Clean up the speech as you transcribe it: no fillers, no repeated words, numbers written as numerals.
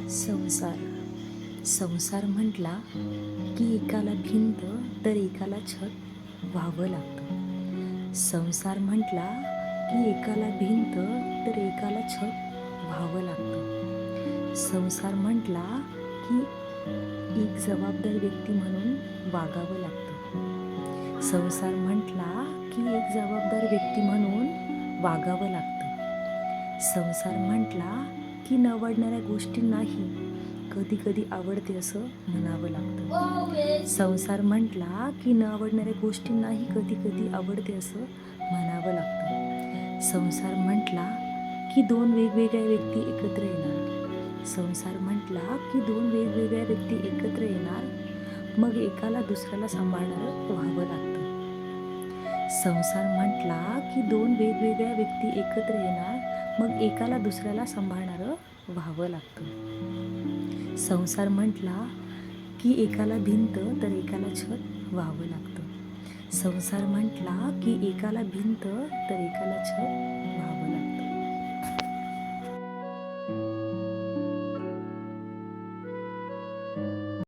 संसार संसार म्हटला की एकाला भिंत तर एकाला छत व्हावं लागतं. संसार म्हटला की एकाला भिंत तर एकाला छत व्हावं लागतं. संसार म्हटला की एक जबाबदार व्यक्ती म्हणून वागावं लागतं. संसार म्हटला की एक जबाबदार व्यक्ती म्हणून वागावं लागतं. संसार म्हटला की न आवडणाऱ्या गोष्टींनाही कधी कधी आवडते असं म्हणावं लागतं. संसार म्हटला की न आवडणाऱ्या गोष्टींनाही कधी कधी आवडते असं म्हणावं लागतं. संसार म्हटला की दोन वेगवेगळ्या व्यक्ती एकत्र येणार. संसार म्हटला की दोन वेगवेगळ्या व्यक्ती एकत्र येणार, मग एकाला दुसऱ्याला सांभाळणारं व्हावं लागतं. संसार म्हटला की दोन वेगवेगळ्या व्यक्ती एकत्र येणार, मग एकाला दुसऱ्याला सांभाळणारं व्हावं लागतं. संसार म्हटला की एकाला भिंत तर एकाला छत व्हावं लागतं. संसार म्हटला की एकाला भिंत तर एकाला छत